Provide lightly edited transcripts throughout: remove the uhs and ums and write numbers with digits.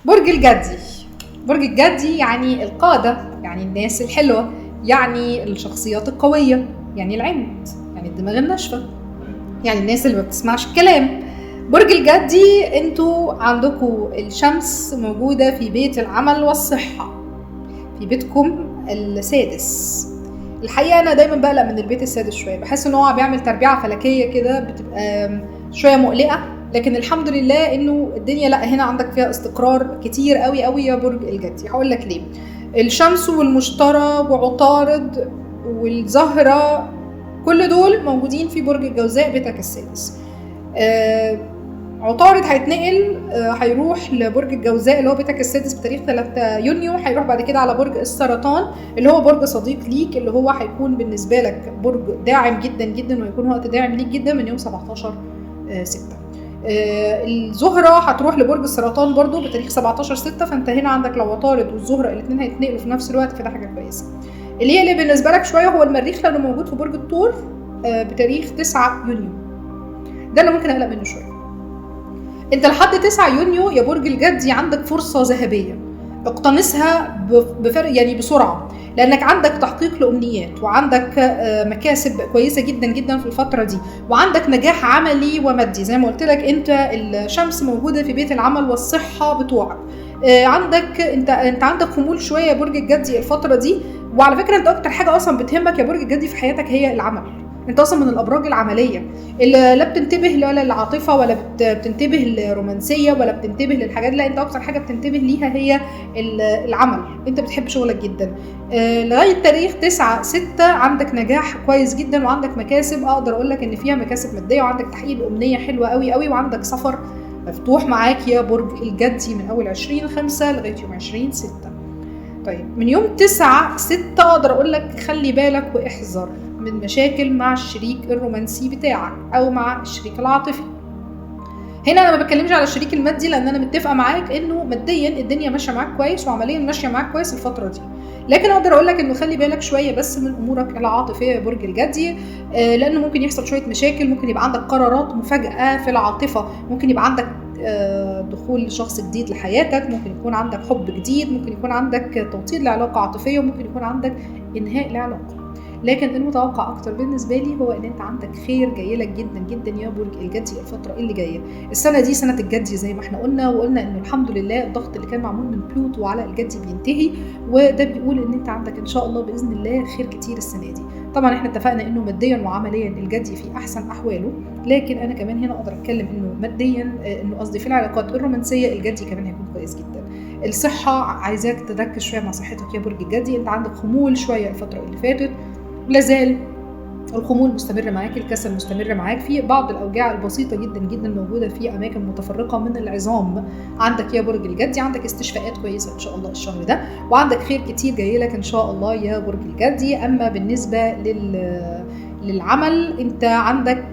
برج الجدي. برج الجدي يعني القادة، يعني الناس الحلوة، يعني الشخصيات القوية، يعني العند، يعني الدماغ الناشفة، يعني الناس اللي ما بتسمعش الكلام. برج الجدي انتوا عندكم الشمس موجودة في بيت العمل والصحة، في بيتكم السادس. الحقيقة أنا دايما بقلق من البيت السادس شوية، بحس إن هو بيعمل تربيعة فلكية كده بتبقى شوية مقلقة، لكن الحمد لله إنه الدنيا لا، هنا عندك فيها استقرار كتير قوي قوي يا برج الجدي. هقول لك ليه. الشمس والمشتري وعطارد والزهرة كل دول موجودين في برج الجوزاء بيتك السادس. عطارد هيتنقل، هيروح لبرج الجوزاء اللي هو بيتك السادس بتاريخ 3 يونيو، هيروح بعد كده على برج السرطان اللي هو برج صديق ليك، اللي هو هيكون بالنسبة لك برج داعم جدا جدا، ويكون وقت داعم ليك جدا من يوم 17/6. الزهرة هتروح لبرج السرطان برضو بتاريخ 17/6، فانت هنا عندك لو عطارد والزهرة الاثنين هيتنقلوا في نفس الوقت، فده حاجة كويسة. اللي بالنسبة لك شوية هو المريخ لانه موجود في برج الثور بتاريخ 9 يونيو، ده اللي ممكن اقلق منه شوية. انت لحد 9 يونيو يا برج الجدي عندك فرصة ذهبية، اقتنصها بفرق يعني بسرعة، لانك عندك تحقيق لأمنيات، وعندك مكاسب كويسة جدا جدا في الفترة دي، وعندك نجاح عملي ومادي. زي ما قلت لك انت الشمس موجودة في بيت العمل والصحة بتوعك، عندك انت عندك خمول شوية يا برج الجدي الفترة دي. وعلى فكرة انت اكتر حاجة اصلا بتهمك يا برج الجدي في حياتك هي العمل، انت اصلا من الابراج العمليه اللي لا بتنتبه لا للعاطفه ولا بتنتبه للرومانسيه ولا بتنتبه للحاجات، لا انت اكتر حاجه بتنتبه ليها هي العمل، انت بتحب شغلك جدا. لغايه تاريخ 9/6 عندك نجاح كويس جدا، وعندك مكاسب، اقدر اقول لك ان فيها مكاسب ماديه، وعندك تحقيق امنيه حلوه قوي قوي، وعندك سفر مفتوح معاك يا برج الجدي من اول 20/5 لغايه يوم 20/6. طيب من يوم 9/6 اقدر اقول لك خلي بالك واحذر من مشاكل مع الشريك الرومانسي بتاعك او مع الشريك العاطفي. هنا انا ما بتكلمش على الشريك المادي، لان انا متفقه معاك انه ماديا الدنيا ماشيه معاك كويس، وعمليا ماشيه معاك كويس الفتره دي، لكن اقدر اقول لك انه خلي بالك شويه بس من امورك العاطفيه يا برج الجدي، لانه ممكن يحصل شويه مشاكل، ممكن يبقى عندك قرارات مفاجاه في العاطفه، ممكن يبقى عندك دخول شخص جديد لحياتك، ممكن يكون عندك حب جديد، ممكن يكون عندك توطيد لعلاقه عاطفيه، وممكن يكون عندك انهاء لعلاقه. لكن المتوقع اكتر بالنسبه لي هو ان انت عندك خير جاي لك جدا جدا يا برج الجدي الفتره اللي جايه. السنه دي سنه الجدي زي ما احنا قلنا، وقلنا انه الحمد لله الضغط اللي كان معمول من بلوتو على الجدي بينتهي، وده بيقول ان انت عندك ان شاء الله باذن الله خير كتير السنه دي. طبعا احنا اتفقنا انه ماديا وعمليا الجدي في احسن احواله، لكن انا كمان هنا اقدر اتكلم انه ماديا، انه قصدي في العلاقات الرومانسيه الجدي كمان هيكون كويس جدا. الصحه عايزاك تركز شويه مع صحتك يا برج الجدي، انت عندك خمول شويه الفتره اللي فاتت، لازال الخمول مستمر معاك، الكسل مستمر معاك، في بعض الاوجاع البسيطه جدا جدا موجوده في اماكن متفرقه من العظام عندك يا برج الجدي. عندك استشفاءات كويسه ان شاء الله الشهر ده، وعندك خير كتير جاي لك ان شاء الله يا برج الجدي. اما بالنسبه للعمل، انت عندك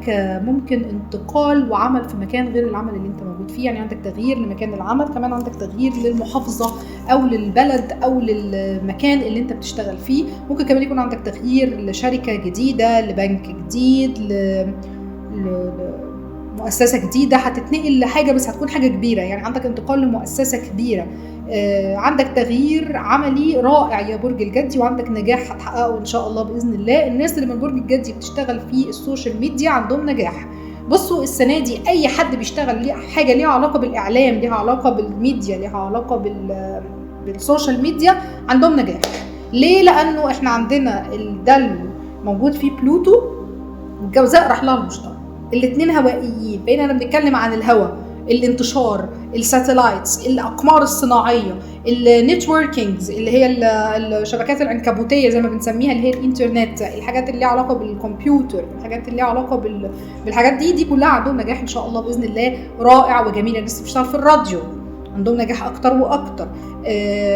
ممكن انتقال وعمل في مكان غير العمل اللي انت موجود فيه، يعني عندك تغيير لمكان العمل، كمان عندك تغيير للمحافظه او للبلد او للمكان اللي انت بتشتغل فيه، ممكن كمان يكون عندك تغيير لشركه جديده، لبنك جديد، مؤسسة جديدة، هتتنقل لحاجة بس هتكون حاجة كبيرة، يعني عندك انتقال لمؤسسة كبيرة، عندك تغيير عملي رائع يا برج الجدي، وعندك نجاح هتحققه ان شاء الله بإذن الله. الناس اللي من برج الجدي بتشتغل في السوشيال ميديا عندهم نجاح. بصوا السنة دي اي حد بيشتغل حاجة ليها علاقة بالاعلام، ليها علاقة بالميديا، ليها علاقة بالسوشيال ميديا، عندهم نجاح. ليه؟ لانه احنا عندنا الدلو موجود فيه بلوتو، والجوزاء راح لها المشتري، الاثنين هوائيين، بقينا بنتكلم عن الهواء، الانتشار، الساتلايتس، الاقمار الصناعيه، النتوركينجز اللي هي الشبكات العنكبوتيه زي ما بنسميها، اللي هي الانترنت، الحاجات اللي ليها علاقه بالكمبيوتر، الحاجات اللي ليها علاقه بالحاجات دي كلها عندهم نجاح ان شاء الله باذن الله رائع وجميل. الناس بتشتغل في الراديو عندهم نجاح اكتر واكتر.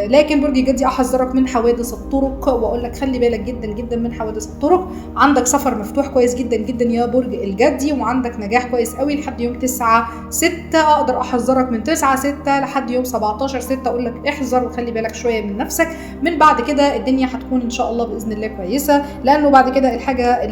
لكن برج الجدي احذرك من حوادث الطرق، واقول لك خلي بالك جدا جدا من حوادث الطرق. عندك سفر مفتوح كويس جدا جدا يا برج الجدي، وعندك نجاح كويس قوي لحد يوم 9/6. اقدر احذرك من 9/6 لحد يوم 17/6، اقول لك احذر وخلي بالك شويه من نفسك. من بعد كده الدنيا هتكون ان شاء الله باذن الله كويسه، لانه بعد كده الحاجه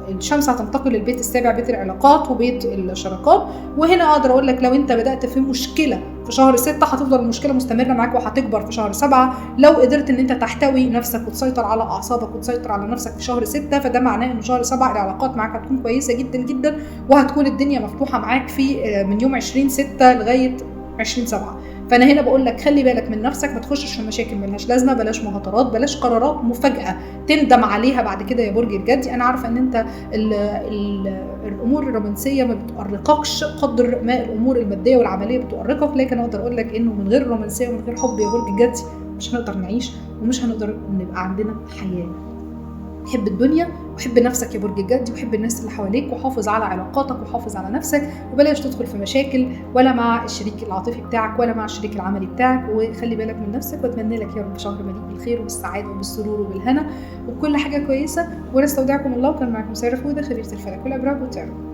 الشمس هتنتقل للبيت السابع، بيت العلاقات وبيت الشراكات. وهنا اقدر اقول لك لو انت بدات في مشكله في شهر 6 هتفضل المشكله مستمره معاك وهتكبر في شهر 7. لو قدرت ان انت تحتوي نفسك وتسيطر على اعصابك وتسيطر على نفسك في شهر 6، فده معناه ان شهر 7 العلاقات معاك هتكون كويسه جدا جدا، وهتكون الدنيا مفتوحه معاك في من يوم 20/6 لغايه 20/7. فانا هنا بقول لك خلي بالك من نفسك، ما تخشش في مشاكل ملهاش لازمه، بلاش مهاترات، بلاش قرارات مفاجاه تندم عليها بعد كده يا برج الجدي. انا عارفه ان انت الامور الرومانسيه ما بتؤرقكش قدر ما الامور الماديه والعمليه بتؤرقك، لكن اقدر اقول لك انه من غير رومانسيه ومن غير حب يا برج الجدي مش هنقدر نعيش، ومش هنقدر نبقى عندنا حياه. حب الدنيا وحب نفسك يا برج الجدي، وحب الناس اللي حواليك، وحافظ على علاقاتك وحافظ على نفسك، وبلاش تدخل في مشاكل ولا مع الشريك العاطفي بتاعك ولا مع الشريك العملي بتاعك، وخلي بالك من نفسك. واتمنى لك يا رب شهر مليء بالخير وبالسعاده وبالسرور وبالهنا وبكل حاجه كويسه، ونستودعكم الله. وكان معكم ساره فوده، خبيره الفلك والابراج والتعامل.